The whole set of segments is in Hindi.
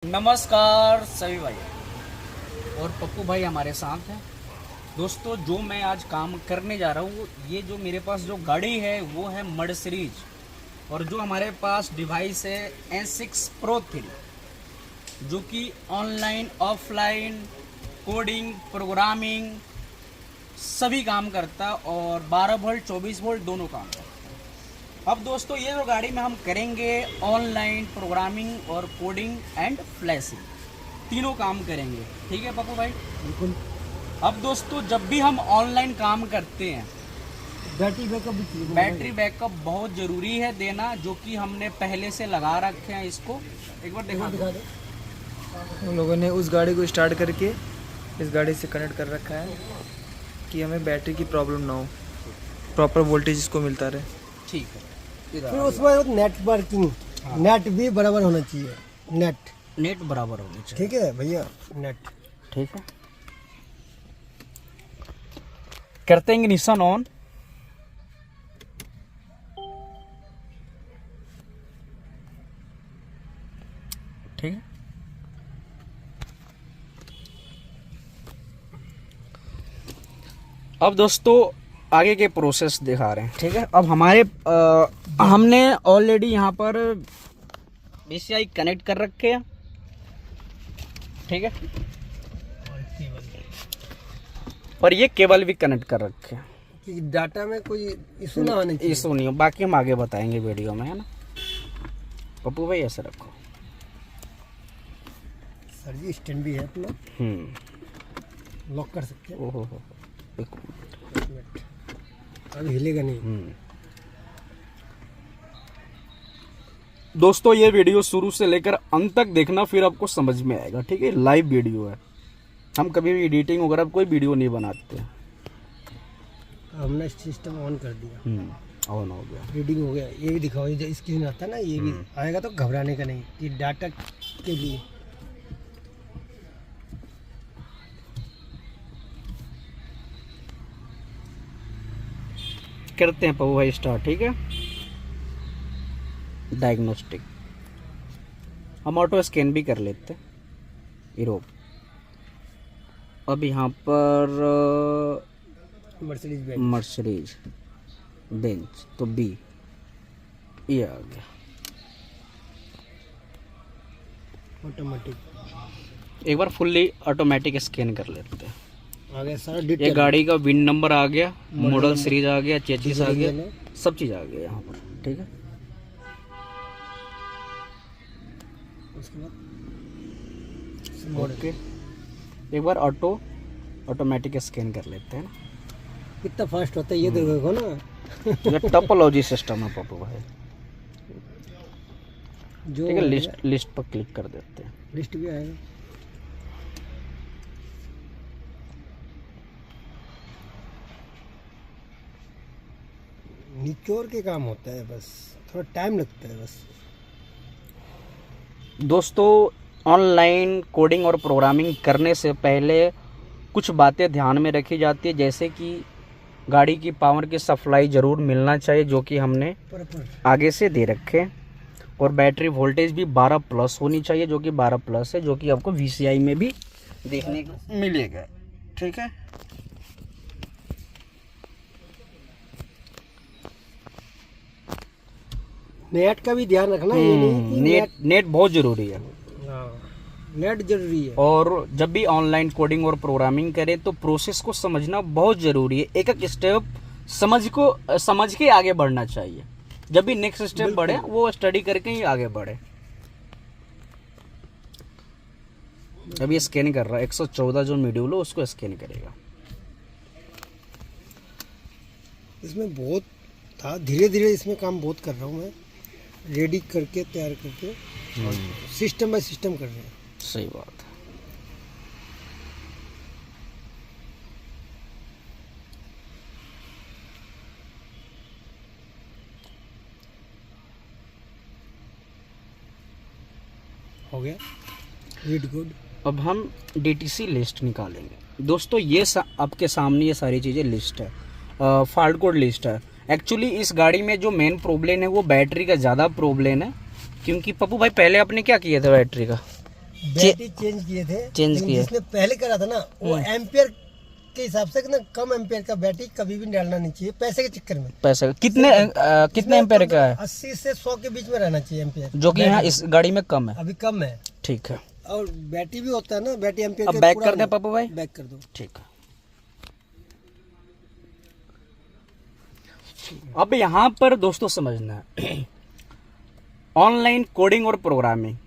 नमस्कार सभी भाई और पप्पू भाई हमारे साथ हैं। दोस्तों जो मैं आज काम करने जा रहा हूँ, ये जो मेरे पास जो गाड़ी है वो है मर्सिडीज, और जो हमारे पास डिवाइस है N6 Pro 3, जो कि ऑनलाइन ऑफलाइन कोडिंग प्रोग्रामिंग सभी काम करता और 12 वोल्ट 24 वोल्ट दोनों काम करता। अब दोस्तों ये जो गाड़ी में हम करेंगे ऑनलाइन प्रोग्रामिंग और कोडिंग एंड फ्लैशिंग, तीनों काम करेंगे। ठीक है पप्पू भाई? बिल्कुल। अब दोस्तों जब भी हम ऑनलाइन काम करते हैं, बैटरी बैकअप भी चाहिए। बैटरी बैकअप बहुत ज़रूरी है देना, जो कि हमने पहले से लगा रखे हैं। इसको एक बार दिखा दो। हम लोगों ने उस गाड़ी को स्टार्ट करके इस गाड़ी से कनेक्ट कर रखा है कि हमें बैटरी की प्रॉब्लम ना हो, प्रॉपर वोल्टेज इसको मिलता रहे। ठीक है। फिर उसमें नेटवर्किंग, नेट भी बराबर होना चाहिए। नेट बराबर होनी चाहिए। ठीक है भैया, नेट ठीक है। करते हैं निशान ऑन। ठीक है। अब दोस्तों आगे के प्रोसेस दिखा रहे हैं। ठीक है। अब हमारे हमने ऑलरेडी यहाँ पर VCI कनेक्ट कर रखे हैं। ठीक है। और ये केबल भी कनेक्ट कर रखे हैं कि डाटा में कोई इशू ना होने चाहिए। इशू नहीं हो, बाकी हम आगे बताएंगे वीडियो में, है ना पप्पू भाई? ऐसे रखो। सर जी स्टैंड भी है अपना, लॉक कर सकते हैं। ओहो हो, एक मिनट, अभी हिलेगा नहीं। दोस्तों ये वीडियो शुरू से लेकर अंत तक देखना, फिर आपको समझ में आएगा। ठीक है। लाइव वीडियो है, हम कभी भी एडिटिंग वगैरह कोई वीडियो नहीं बनाते। हमने सिस्टम ऑन कर दिया, ऑन हो गया, रीडिंग हो गया। ये भी दिखाओ, ये स्क्रीन आता है ना, ये भी आएगा तो घबराने का नहीं कि डाटा के लिए। करते हैं पप्पू भाई स्टार्ट। ठीक है। डायग्नोस्टिक हम ऑटो स्कैन भी कर लेते हैं। यूरोप अब यहाँ पर मर्सिडीज बेंच तो बी ये आ गया। ऑटोमेटिक एक बार फुल्ली ऑटोमेटिक स्कैन कर लेते हैं। आ गया सारा ये डिटेल। गाड़ी का विन नंबर आ गया, मॉडल सीरीज आ गया, चेसिस आ गया, सब चीज़ आ गया यहाँ पर। ठीक है। उसके बाद ओके, एक बार ऑटोमेटिक स्कैन कर लेते हैं ना। कितना फास्ट होता है ये देखो ना। ये टोपोलॉजी सिस्टम है पप्पू भाई। जो ठीक है। लिस्ट पर क्लिक कर देते हैं। लिस्ट भी आएगा। निचोड़ के काम होता है, बस थोड़ा टाइम लगता है बस। दोस्तों ऑनलाइन कोडिंग और प्रोग्रामिंग करने से पहले कुछ बातें ध्यान में रखी जाती है, जैसे कि गाड़ी की पावर की सप्लाई ज़रूर मिलना चाहिए, जो कि हमने आगे से दे रखे हैं। और बैटरी वोल्टेज भी 12 प्लस होनी चाहिए, जो कि 12 प्लस है, जो कि आपको VCI में भी देखने को मिलेगा। ठीक है। नेट का भी ध्यान रखना, ये नहीं कि नेट बहुत ज़रूरी है। नेट जरूरी है। और जब भी ऑनलाइन कोडिंग और प्रोग्रामिंग करें तो प्रोसेस को समझना बहुत ज़रूरी है। एक एक स्टेप समझ के आगे बढ़ना चाहिए। जब भी नेक्स्ट स्टेप बढ़े वो स्टडी करके ही आगे बढ़े। अभी ये स्कैन कर रहा है, 114 जो मॉड्यूल हो उसको स्कैन करेगा। इसमें बहुत था, धीरे धीरे इसमें काम बहुत कर रहा हूँ मैं, रेडी करके तैयार करके सिस्टम बाय सिस्टम कर रहे हैं। सही बात है। हो गया, रीड गुड। अब हम DTC लिस्ट निकालेंगे। दोस्तों ये आपके सामने ये सारी चीज़ें लिस्ट है, फॉल्ट कोड लिस्ट है। एक्चुअली इस गाड़ी में जो मेन प्रॉब्लम है वो बैटरी का ज़्यादा प्रॉब्लम है, क्योंकि पप्पू भाई पहले आपने क्या किया था बैटरी का? बैटरी चेंज किए थे, चेंज लेकिन किए। जिसने पहले करा था ना वो एम्पियर के हिसाब से ना कम एम्पियर का बैटरी कभी भी डालना नहीं चाहिए पैसे के चक्कर में। पैसे कितने एम्पेयर का है? 80 से 100 के बीच में रहना चाहिए एम्पियर, जो कि यहाँ इस गाड़ी में कम है। अभी कम है। ठीक है, और बैटरी भी होता है ना, बैटरी एम्पियर अब के बैक पूरा कर दें पप्पू भाई? बैक कर दो। ठीक है। अब यहाँ पर दोस्तों समझना है, ऑनलाइन कोडिंग और प्रोग्रामिंग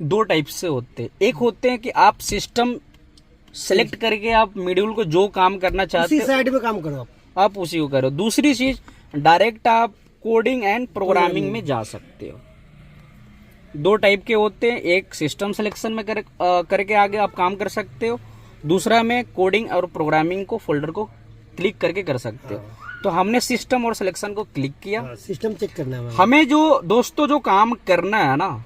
दो टाइप से होते हैं। एक होते हैं कि आप सिस्टम सेलेक्ट करके आप मॉड्यूल को जो काम करना चाहते उसी हो साइड में काम करो आप उसी को करो। दूसरी चीज, डायरेक्ट आप कोडिंग एंड प्रोग्रामिंग में जा सकते हो। दो टाइप के होते हैं, एक सिस्टम सिलेक्शन में करके आगे आप काम कर सकते हो, दूसरा में कोडिंग और प्रोग्रामिंग को फोल्डर को क्लिक करके कर सकते हो। तो हमने सिस्टम और सिलेक्शन को क्लिक किया। सिस्टम चेक करना है हमें जो दोस्तों जो काम करना है ना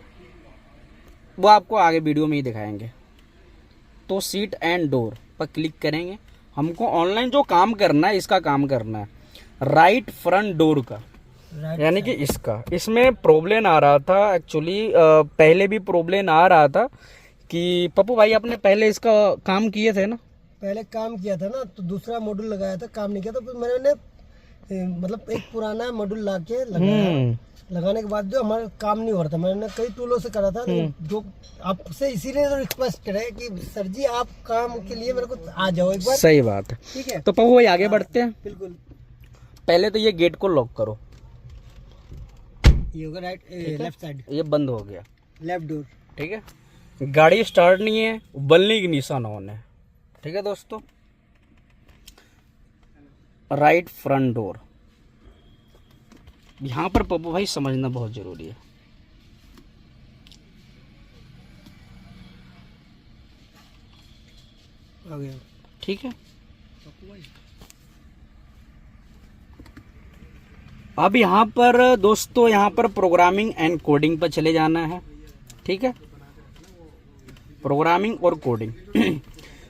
वो आपको आगे वीडियो में ही दिखाएंगे। तो सीट एंड डोर पर क्लिक करेंगे। हमको ऑनलाइन जो काम करना है इसका काम करना है, राइट फ्रंट डोर का, यानी कि इसका। इसमें प्रॉब्लम आ रहा था एक्चुअली, पहले भी प्रॉब्लम आ रहा था कि पप्पू भाई आपने पहले इसका काम किए थे ना? पहले काम किया था ना, तो दूसरा मॉड्यूल लगाया था, काम नहीं किया था। फिर मैंने मतलब एक पुराना मॉड्यूल ला के लगाया, लगाने के बाद जो हमारा काम नहीं हो रहा था, मैंने कई टूलों से करा था, लेकिन जो आपसे इसीलिए तो रिक्वेस्ट करे कि सर जी आप काम के लिए मेरे को आ जाओ एक बार। सही बात है। ठीक है, तो पप्पू भाई आगे बढ़ते हैं। बिल्कुल। पहले तो ये गेट को लॉक करो, ये होगा राइट लेफ्ट साइड, ये बंद हो गया, लेफ्ट डोर। ठीक है। गाड़ी स्टार्ट नहीं है, बलने की निशान ऑन है। ठीक है दोस्तों, राइट फ्रंट डोर, यहां पर पप्पू भाई समझना बहुत जरूरी है। आ गया। ठीक है, अब यहाँ पर दोस्तों, यहाँ पर प्रोग्रामिंग एंड कोडिंग पर चले जाना है। ठीक है, प्रोग्रामिंग और कोडिंग।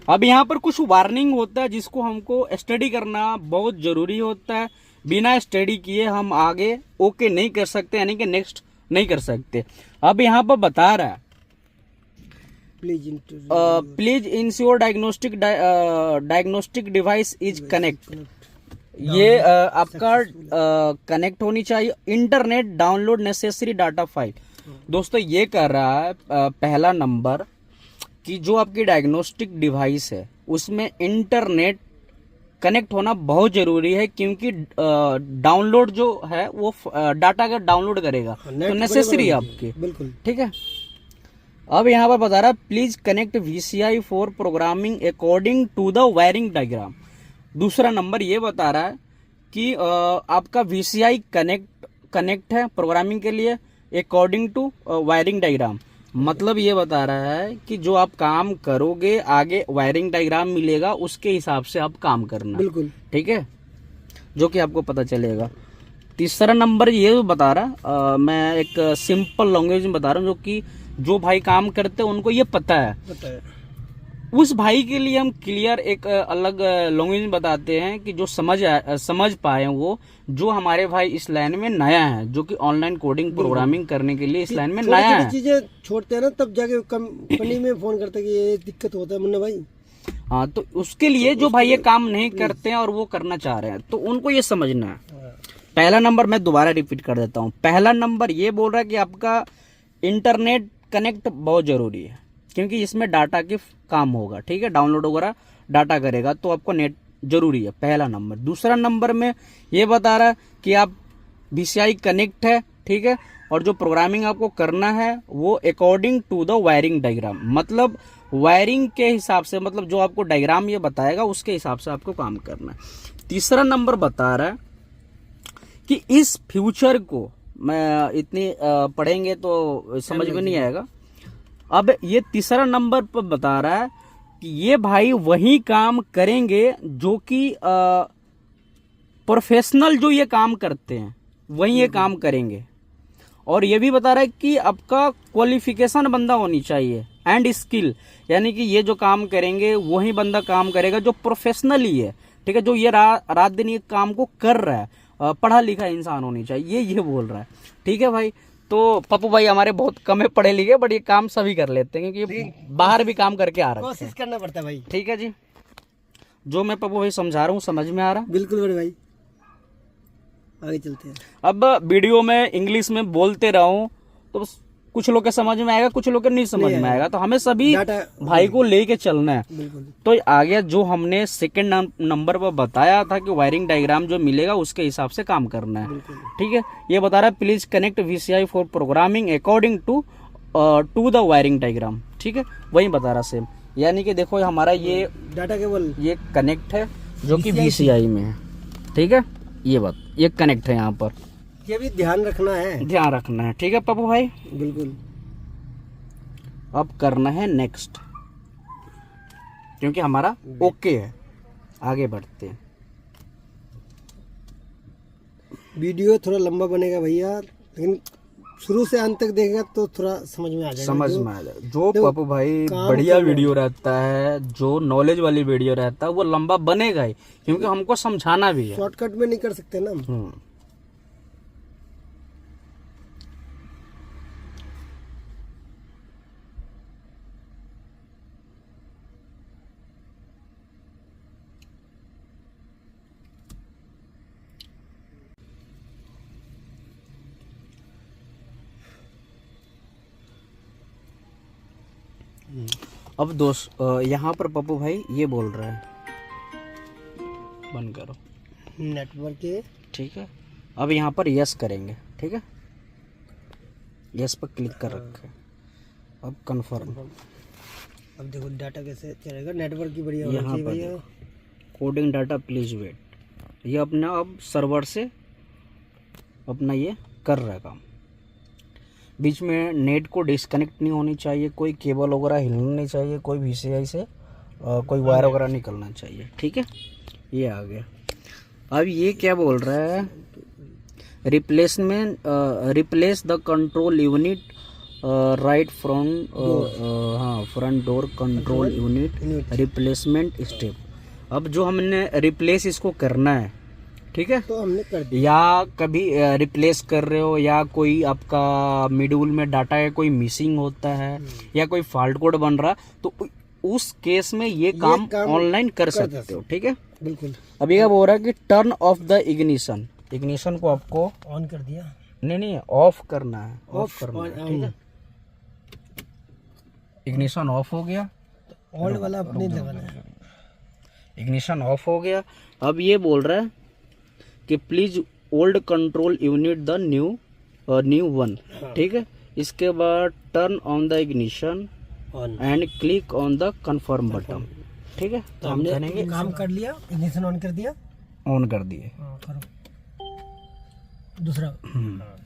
अब यहाँ पर कुछ वार्निंग होता है जिसको हमको स्टडी करना बहुत जरूरी होता है। बिना स्टडी किए हम आगे ओके नहीं कर सकते, यानी कि नेक्स्ट नहीं कर सकते। अब यहाँ पर बता रहा है, please ensure diagnostic device is connect. ये आपका कनेक्ट होनी चाहिए। Internet download necessary data file. दोस्तों ये कर रहा है पहला नंबर कि जो आपकी डायग्नोस्टिक डिवाइस है उसमें इंटरनेट कनेक्ट होना बहुत जरूरी है, क्योंकि डाउनलोड जो है वो डाटा का डाउनलोड करेगा, तो नेसेसरी है आपकी। बिल्कुल ठीक है। अब यहाँ पर बता रहा है please connect VCI for programming according to the wiring diagram. दूसरा नंबर ये बता रहा है कि आपका VCI कनेक्ट है प्रोग्रामिंग के लिए अकॉर्डिंग टू वायरिंग डायग्राम। मतलब ये बता रहा है कि जो आप काम करोगे आगे वायरिंग डायग्राम मिलेगा, उसके हिसाब से आप काम करना। बिल्कुल। ठीक है, जो कि आपको पता चलेगा। तीसरा नंबर ये बता रहा, मैं एक सिंपल लैंग्वेज में बता रहा हूँ, जो कि जो भाई काम करते हैं उनको ये पता है। उस भाई के लिए हम क्लियर एक अलग लैंग्वेज में बताते हैं कि जो समझ पाए वो, जो हमारे भाई इस लाइन में नया है, जो कि ऑनलाइन कोडिंग प्रोग्रामिंग करने के लिए इस लाइन में नया है। चीजें छोड़ते हैं ना, तब जाके कंपनी में फोन करते हैं कि ये दिक्कत होता है मुन्ना भाई। हाँ, तो उसके लिए जो भाई ये काम नहीं करते हैं और वो करना चाह रहे हैं, तो उनको ये समझना है। पहला नंबर मैं दोबारा रिपीट कर देता हूँ। पहला नंबर ये बोल रहा है कि आपका इंटरनेट कनेक्ट बहुत जरूरी है, क्योंकि इसमें डाटा की काम होगा। ठीक है, डाउनलोड वगैरह डाटा करेगा, तो आपको नेट जरूरी है, पहला नंबर। दूसरा नंबर में ये बता रहा है कि आप VCI कनेक्ट है। ठीक है, और जो प्रोग्रामिंग आपको करना है वो according to the wiring diagram, मतलब वायरिंग के हिसाब से, मतलब जो आपको डायग्राम ये बताएगा उसके हिसाब से आपको काम करना है। तीसरा नंबर बता रहा है कि इस फ्यूचर को, मैं इतनी पढ़ेंगे तो समझ में नहीं आएगा। अब ये तीसरा नंबर पर बता रहा है कि ये भाई वही काम करेंगे जो कि प्रोफेशनल जो ये काम करते हैं वही ये काम करेंगे। और ये भी बता रहा है कि आपका क्वालिफिकेशन बंदा होनी चाहिए एंड स्किल, यानी कि ये जो काम करेंगे वही बंदा काम करेगा जो प्रोफेशनल ही है। ठीक है, जो ये रात दिन ये काम को कर रहा है, पढ़ा लिखा इंसान होनी चाहिए, ये बोल रहा है। ठीक है भाई, तो पप्पू भाई हमारे बहुत कम है पढ़े लिखे, बट ये काम सभी कर लेते हैं क्योंकि बाहर भी काम करके आ रहे हैं। कोशिश करना पड़ता है भाई। ठीक है जी, जो मैं पप्पू भाई समझा रहा हूँ समझ में आ रहा? बिल्कुल बड़े भाई, आगे चलते हैं। अब वीडियो में इंग्लिश में बोलते रहूं तो कुछ लोग के समझ में आएगा, कुछ लोग के नहीं समझ में आएगा, तो हमें सभी भाई को लेके चलना है। बिल्कुल। तो आगे जो हमने सेकंड नंबर पर बताया था कि वायरिंग डायग्राम जो मिलेगा उसके हिसाब से काम करना है। ठीक है, ये बता रहा है please connect VCI for programming according to the wiring diagram. ठीक है, वही बता रहा सेम, यानी कि देखो हमारा ये डाटा केबल ये कनेक्ट है जो कि VCI में है। ठीक है, ये कनेक्ट है यहाँ पर, ये भी ध्यान रखना है, ध्यान रखना है। ठीक है पप्पू भाई, बिल्कुल। अब करना है नेक्स्ट, क्योंकि हमारा ओके है। आगे बढ़ते हैं। वीडियो थोड़ा लंबा बनेगा भैया, लेकिन शुरू से अंत तक देखेगा तो थोड़ा समझ में आ जाएगा। समझ में आ जाएगा। जो पप्पू भाई बढ़िया वीडियो रहता है, जो नॉलेज वाली वीडियो रहता है, वो लंबा बनेगा ही, क्योंकि हमको समझाना भी है। शॉर्टकट में नहीं कर सकते ना हम। अब दोस्त यहाँ पर पप्पू भाई ये बोल रहा है, बंद करो नेटवर्क के। ठीक है, अब यहाँ पर यस करेंगे। ठीक है, यस पर क्लिक कर रखे, अब कंफर्म। अब देखो डाटा कैसे चलेगा, नेटवर्क की बढ़िया यहाँ होनी पर चाहिए भैया। कोडिंग डाटा प्लीज वेट, ये अपना अब सर्वर से अपना ये कर रहा है काम। बीच में नेट को डिस्कनेक्ट नहीं होनी चाहिए, कोई केबल वगैरह हिलना नहीं चाहिए, कोई VCI से कोई वायर वगैरह निकलना चाहिए। ठीक है, ये आ गया। अब ये क्या बोल रहा है, replace the control unit right front, हाँ front door control unit replacement step. अब जो हमने रिप्लेस इसको करना है, ठीक है, तो हमने कर दिया। या कभी रिप्लेस कर रहे हो, या कोई आपका मिडल में डाटा है कोई मिसिंग होता है, या कोई फॉल्ट कोड बन रहा, तो उस केस में ये काम ऑनलाइन कर सकते हो। ठीक है, बिल्कुल। अब ये बोल रहा है कि टर्न ऑफ द इग्निशन को आपको ऑन कर दिया, नहीं ऑफ करना है, ऑफ करना है। ठीक है, इग्निशन ऑफ हो गया, ऑन वाला अपने लगाना है। इग्निशन ऑफ हो गया। अब ये बोल रहा है कि please old control unit the new one. ठीक है, इसके बाद turn on the ignition and click on the confirm button. ठीक है, तो हम करेंगे, काम कर लिया, इग्निशन ऑन कर दिया, ऑन कर दिए। करो दूसरा।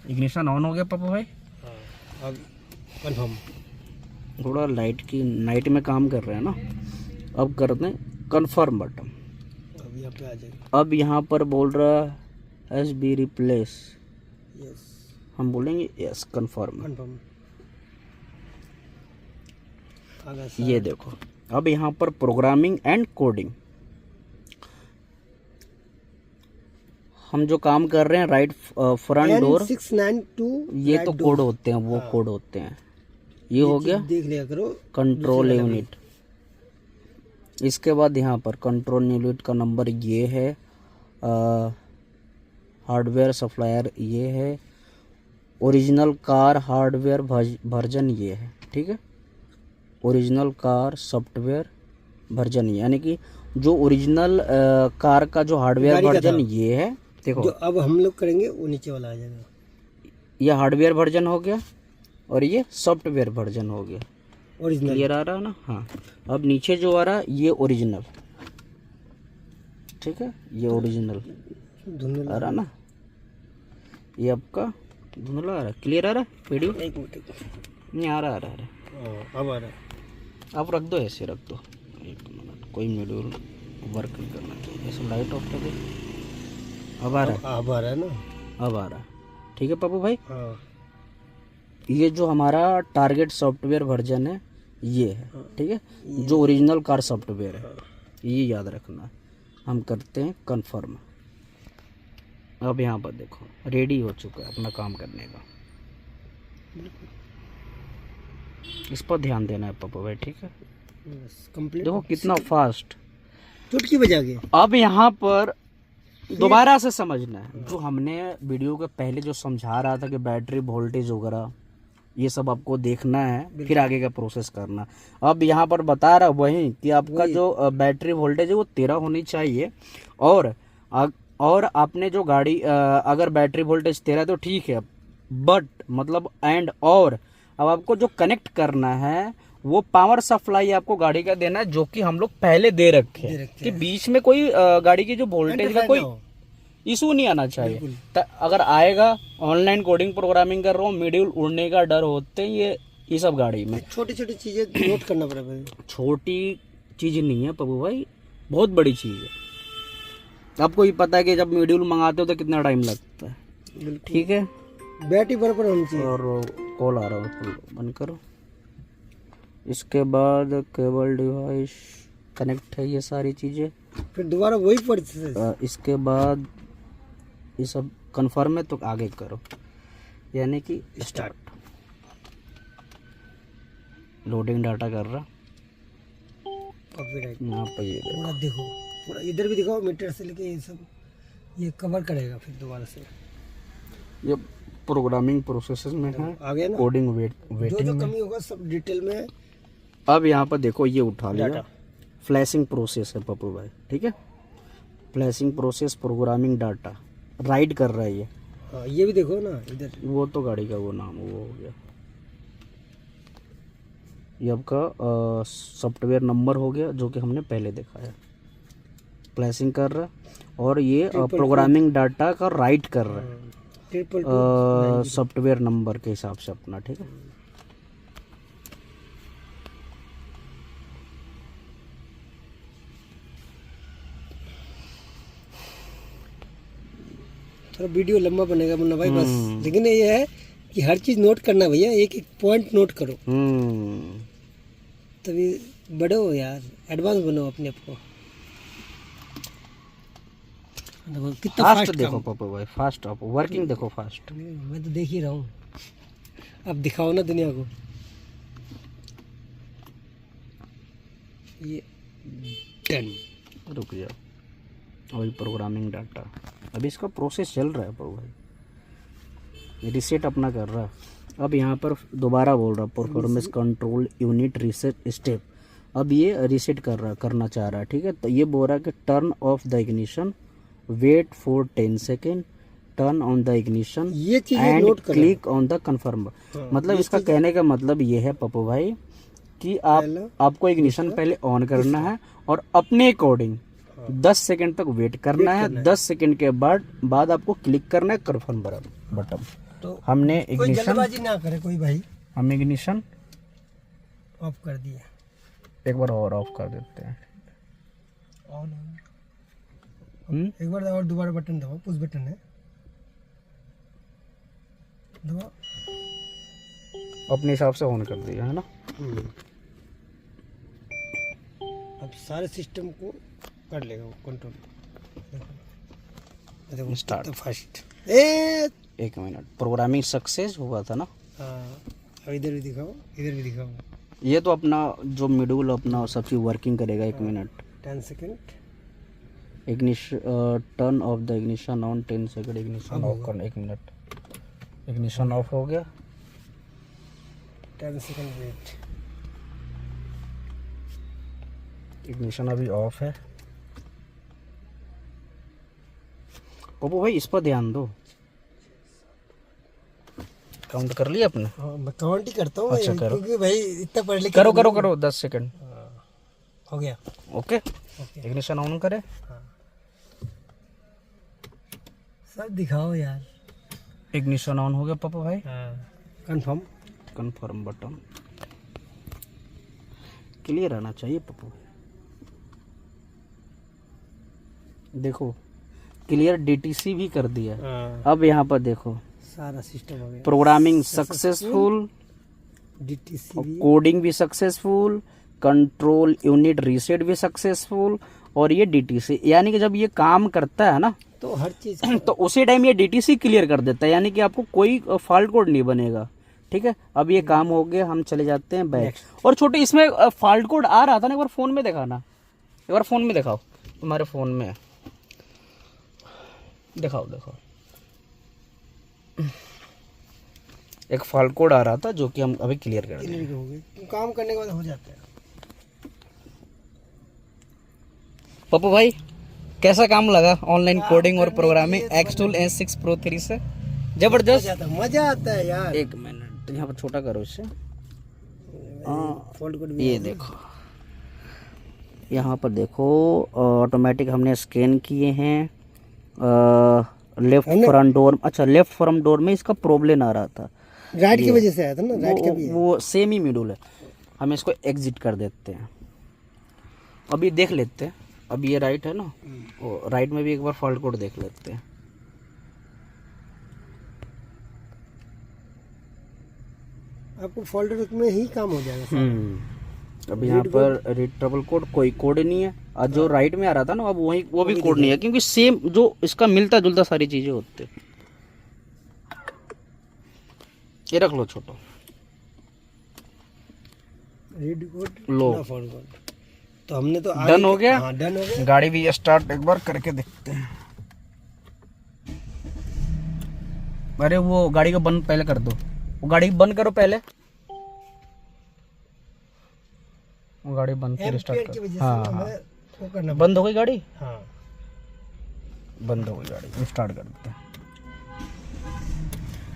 इग्निशन ऑन हो गया पप्पू भाई। अब कंफर्म। थोड़ा नाइट में काम कर रहे हैं ना। अब करते हैं कंफर्म बटन। अब यहाँ पे आ जाएगा। अब यहाँ पर बोल रहा है SB रिप्लेस, यस, हम बोलेंगे यस कंफर्म। कंफर्म। ये देखो, अब यहाँ पर प्रोग्रामिंग एंड कोडिंग, हम जो काम कर रहे हैं राइट फ्रंट डोर, 692 ये तो कोड होते हैं, वो कोड होते हैं। ये हो गया, देख लिया करो, कंट्रोल यूनिट। इसके बाद यहाँ पर कंट्रोल यूनिट का नंबर ये है, हार्डवेयर सप्लायर ये है, ओरिजिनल कार हार्डवेयर वर्जन ये है। ठीक है, ओरिजिनल कार सॉफ्टवेयर वर्जन, यानी कि जो ओरिजिनल कार का जो हार्डवेयर वर्जन ये है। देखो, जो अब हम लोग करेंगे वो नीचे वाला आ जाएगा। ये हार्डवेयर वर्जन हो गया और ये सॉफ्टवेयर वर्जन हो गया। ओरिजिनल क्लियर आ रहा है ना? हाँ, अब नीचे जो आ रहा है ये ओरिजिनल। ठीक है, ये ओरिजिनल आ रहा ना, ये आपका धुंधला आ रहा है। क्लियर आ रहा है वीडियो? एक मिनट, नहीं आ रहा, अब आ रहा है। आप रख दो, ऐसे रख दो। एक मिनट, कोई मॉड्यूल वर्क नहीं करना चाहिए। ऐसे लाइट ऑफ कर दो। अब आ रहा है, अब आ रहा है ना, अब आ रहा है। ठीक है पप्पू भाई, हाँ। ये जो हमारा टारगेट सॉफ्टवेयर वर्जन है ये है। ठीक है, जो ओरिजिनल कार सॉफ्टवेयर है, ये याद रखना। हम करते हैं कंफर्म। अब यहाँ पर देखो रेडी हो चुका है अपना काम करने का। इस पर ध्यान देना है पप्पू भाई, ठीक है। कंप्लीट। देखो कितना फास्ट। चुटकी बजा के। अब यहाँ पर दोबारा से समझना है जो हमने वीडियो के पहले जो समझा रहा था कि बैटरी वोल्टेज वगैरह ये सब आपको देखना है, फिर आगे का प्रोसेस करना। अब यहाँ पर बता रहा वही कि आपका जो बैटरी वोल्टेज है वो 13 होनी चाहिए, और आपने जो गाड़ी अगर बैटरी वोल्टेज 13 तो ठीक है, बट मतलब एंड और अब आपको जो कनेक्ट करना है वो पावर सप्लाई आपको गाड़ी का देना है, जो कि हम लोग पहले दे रखे हैं कि बीच में कोई गाड़ी की जो वोल्टेज का कोई इशू नहीं आना चाहिए। अगर आएगा, ऑनलाइन कोडिंग प्रोग्रामिंग कर रहा हूँ, मॉड्यूल उड़ने का डर होते हैं ये सब गाड़ी में। छोटी छोटी चीजें नोट करना पड़ेगा। छोटी चीज नहीं है पप्पू भाई, बहुत बड़ी चीज है। आपको ही पता है कि जब मॉड्यूल मंगाते हो तो कितना टाइम लगता है, ठीक है। बैटरी बराबर होनी चाहिए। और कॉल आ रहा है, बंद करो। इसके बाद केबल डिवाइस कनेक्ट है, ये सारी चीजें। फिर दोबारा वही प्रोसेस। इसके बाद ये सब कंफर्म है तो आगे करो, यानी कि स्टार्ट। लोडिंग डाटा कर रहा यहाँ पे। ये पूरा देखो, पूरा इधर भी दिखाओ, मीटर से लेके ये सब ये कवर करेगा फिर दोबारा से। ये प्रोग्रामिंग प्रोसेस में है, आगे ना कोडिंग जो वेटिंग जो में। कमी होगा सब डिटेल में। अब यहाँ पर देखो ये उठा लिया, फ्लैशिंग प्रोसेस है पप्पू भाई, ठीक है। Flashing process programming data right कर रहा है ये। हाँ, ये भी देखो ना इधर। वो तो गाड़ी का वो नाम वो हो गया, ये आपका सॉफ्टवेयर नंबर हो गया जो कि हमने पहले देखा है। फ्लैशिंग कर रहा है और ये प्रोग्रामिंग डाटा का राइट कर रहा है सॉफ्टवेयर नंबर के हिसाब से अपना, ठीक है। थोड़ा वीडियो लंबा बनेगा मुन्ना भाई बस, लेकिन ये है कि हर चीज नोट करना भैया, एक एक पॉइंट नोट करो तभी बड़े हो यार, एडवांस बनो अपने आप को। देखो कितना फास्ट देखो पप्पू भाई, फास्ट आप वर्किंग देखो फास्ट। मैं तो देख ही रहा हूँ, अब दिखाओ ना दुनिया को। ये डन। रुक जाओ, वही प्रोग्रामिंग डाटा अभी इसका प्रोसेस चल रहा है पप्पू भाई, रीसेट अपना कर रहा है। अब यहाँ पर दोबारा बोल रहा performance control unit reset step. अब ये रीसेट करना चाह रहा है, ठीक है। तो ये बोल रहा है कि turn off the ignition, wait for 10 second, turn on the ignition ये चीज एंड नोट करना। Click on the confirm. मतलब इसका कहने का मतलब ये है पप्पू भाई कि आपको इग्निशन पहले ऑन करना है और अपने अकॉर्डिंग 10 सेकंड तक वेट करना है। 10 सेकंड के बाद आपको क्लिक करना है कन्फर्म बटन। तो हमने कोई जल्दबाजी ना करे कोई भाई। हम इग्निशन ऑफ कर दिया, एक बार और ऑफ कर देते हैं। ऑन एक बार और दोबारा बटन दबाओ, पुश बटन है, दबाओ। अपने हिसाब से ऑन कर दिया है ना। अब सारे सिस्टम को कर लेगा वो कंट्रोल। देखो स्टार्ट फर्स्ट। एक मिनट, प्रोग्रामिंग सक्सेस हुआ था ना। अब इधर भी दिखाओ, इधर भी दिखाओ। ये तो अपना जो मॉड्यूल अपना सब चीज वर्किंग करेगा। 1 minute 10 second. Ignition turn off the ignition on 10 second. Ignition of करना, 1 मिनट। इग्निशन ऑफ हो गया, 10 सेकंड वेट। इग्निशन अभी ऑफ है। पप्पू भाई इस पर ध्यान दो। काउंट कर लिया आपने? हाँ, मैं काउंट ही करता हूँ। अच्छा, करो। क्योंकि भाई इतना पढ़ लिख करो 10 सेकंड हो गया। ओके, इग्निशन ऑन करे। सब दिखाओ यार। इग्निशन ऑन हो गया पप्पू भाई। कंफर्म बटन क्लियर आना चाहिए पप्पू। देखो क्लियर डीटीसी भी कर दिया। अब यहाँ पर देखो सारा सिस्टम हो गया। प्रोग्रामिंग सक्सेसफुल, डीटीसी भी, कोडिंग भी सक्सेसफुल, कंट्रोल यूनिट रीसेट भी सक्सेसफुल, और ये डीटीसी। यानी कि जब ये काम करता है ना तो हर चीज तो उसी टाइम ये डीटीसी क्लियर कर देता है, यानी कि आपको कोई फॉल्ट कोड नहीं बनेगा। ठीक है, अब ये काम हो गया, हम चले जाते हैं बैक। और छोटे इसमें फॉल्ट कोड आ रहा था ना, एक बार फ़ोन में दिखाना, एक बार फ़ोन में दिखाओ, तुम्हारे फ़ोन में है, दिखाओ दिखाओ। एक फॉल्ट कोड आ रहा था जो कि हम अभी क्लियर कर देंगे। हो गई, काम करने के बाद हो जाता है। पप्पू भाई कैसा काम लगा ऑनलाइन कोडिंग और प्रोग्रामिंग Xtool S6 Pro 3 से? जबरदस्त, मजा आता है यार। एक मिनट यहाँ पर छोटा करो इससे। फॉल्ट कोड ये देखो, यहाँ पर देखो ऑटोमेटिक हमने स्कैन किए हैं। लेफ्ट फ्रंट डोर, अच्छा लेफ्ट फ्रंट डोर में इसका प्रॉब्लम आ रहा था, राइट की वजह से आया था ना, राइट का भी है। वो सेम ही मॉड्यूल है। हम इसको एग्जिट कर देते हैं, अभी देख लेते हैं। अब ये राइट है ना, राइट में भी एक बार फॉल्ट कोड देख लेते हैं। आपको फॉल्ट में ही काम हो जाएगा। अब यहाँ पर रीड ट्रबल कोड, कोई कोड नहीं है। और जो राइट में आ रहा था ना, अब वही वो भी कोड नहीं है, क्योंकि सेम जो इसका मिलता जुलता सारी चीजें होते। ये रख लो छोटो, रीड कोड लो, फॉल्ट कोड। तो हमने तो डन हो गया। हाँ, डन हो गया। गाड़ी भी स्टार्ट एक बार करके देखते हैं। अरे वो गाड़ी को बंद पहले कर दो, वो गाड़ी बंद करो पहले, वो गाड़ी बंद फिर स्टार्ट की करो। वजह से हाँ हमें वो करना बंद हो गई गाड़ी, हाँ बंद हो गई गाड़ी, स्टार्ट कर देते हैं।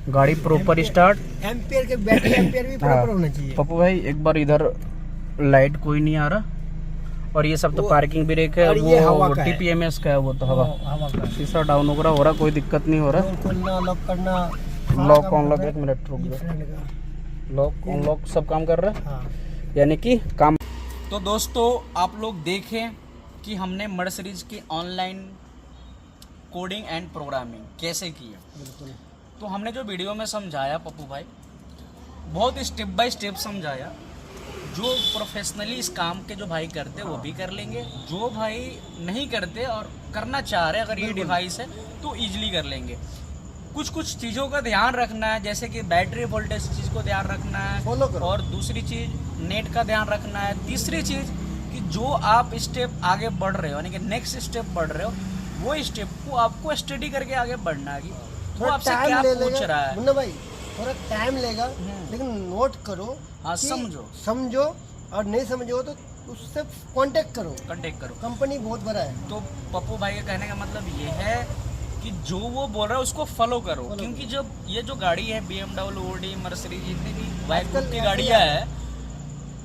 गाड़ी प्रॉपर स्टार्ट। एम्पियर के बैटरी एम्पियर भी प्रॉपर होना चाहिए। पप्पू भाई एक बार इधर लाइट कोई नहीं आ रहा, और ये सब तो पार्किंग ब्रेक है, और ये हवा वो का है। TPMS का है, वो तो हवा। हवा का शीशा डाउन हो रहा, कोई दिक्कत नहीं हो रहा। डोर खोलना, लॉक करना, लॉक ऑन लॉक, एक मिनट रुक जाओ, फ्रंट का। लॉक ऑन लॉक सब काम कर रहा है, हाँ, यानी कि काम। तो दोस्तों आप लोग देखें कि हमने मर्सिडीज की ऑनलाइन कोडिंग एंड प्रोग्रामिंग कैसे की है। बिल्कुल। तो हमने जो वीडियो में समझाया पप्पू भाई, बहुत स्टेप बाय स्टेप समझाया। जो प्रोफेशनली इस काम के जो भाई करते वो भी कर लेंगे, जो भाई नहीं करते और करना चाह रहे अगर ये डिवाइस है तो इजीली कर लेंगे। कुछ कुछ चीज़ों का ध्यान रखना है, जैसे कि बैटरी वोल्टेज चीज़ को ध्यान रखना Follow है, करो। और दूसरी चीज़ नेट का ध्यान रखना है। तीसरी चीज़ कि जो आप स्टेप आगे बढ़ रहे हो, यानी कि नेक्स्ट स्टेप बढ़ रहे हो, वो स्टेप को आपको स्टडी करके आगे बढ़ना है कि वो थोड़ा आपसे टाइम क्या ले पूछ लेगा रहा है। मुन्ना भाई, थोड़ा टाइम लेगा, लेकिन नोट करो। हाँ, कि समझो और नहीं समझो तो उससे कांटेक्ट करो। कंटेक्ट करो। कंपनी बहुत बड़ा है। तो पप्पू भाई का कहने का मतलब ये है कि जो वो बोल रहा है उसको फॉलो करो, क्योंकि जब ये जो गाड़ी है BMW, Audi, मर्सिडीज, जितनी भी वाइट की गाड़ियाँ है,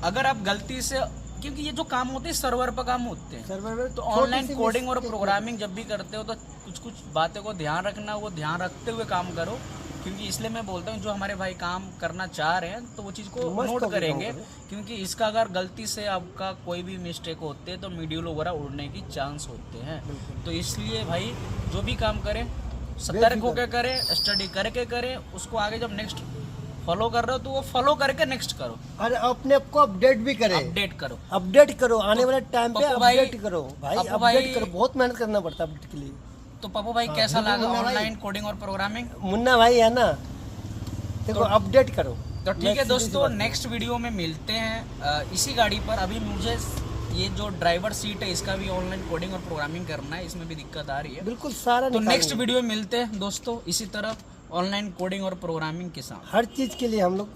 अगर आप गलती से, क्योंकि ये जो काम होते हैं सर्वर पर काम होते हैं, सर्वर में तो ऑनलाइन कोडिंग और प्रोग्रामिंग जब भी करते हो तो कुछ कुछ बातें को ध्यान रखना, वो ध्यान रखते हुए काम करो। क्योंकि इसलिए मैं बोलता हूँ जो हमारे भाई काम करना चाह रहे हैं तो वो चीज़ को मस्त नोट होके करेंगे, काम करो। क्योंकि इसका अगर गलती से आपका कोई भी मिस्टेक होते हैं तो मीड्यूल वगैरह उड़ने की चांस होते हैं। तो इसलिए भाई जो भी काम करें सतर्क होकर करें, स्टडी करके करें, उसको आगे जब नेक्स्ट फॉलो कर रहे हो तो वो फॉलो करके नेक्स्ट करो, और अपने आप को अपडेट भी करे, अपडेट करो। आने वाले टाइम पे पप्पू भाई- अपडेट करो भाई, पप्पू भाई- अपडेट करो। बहुत मेहनत करना पड़ता है अपडेट के लिए। तो पप्पू भाई कैसा बिल्कुल लगा मुन्ना भाई। ऑनलाइन कोडिंग और प्रोग्रामिंग? मुन्ना भाई है ना, देखो अपडेट करो। तो ठीक है दोस्तों, नेक्स्ट वीडियो में मिलते हैं इसी गाड़ी पर। अभी मुझे ये जो ड्राइवर सीट है इसका भी ऑनलाइन कोडिंग और प्रोग्रामिंग करना है, इसमें भी दिक्कत आ रही है। बिल्कुल सारा तो निकालेंगे। नेक्स्ट वीडियो में मिलते हैं दोस्तों इसी तरह ऑनलाइन कोडिंग और प्रोग्रामिंग के साथ। हर चीज के लिए हम लोग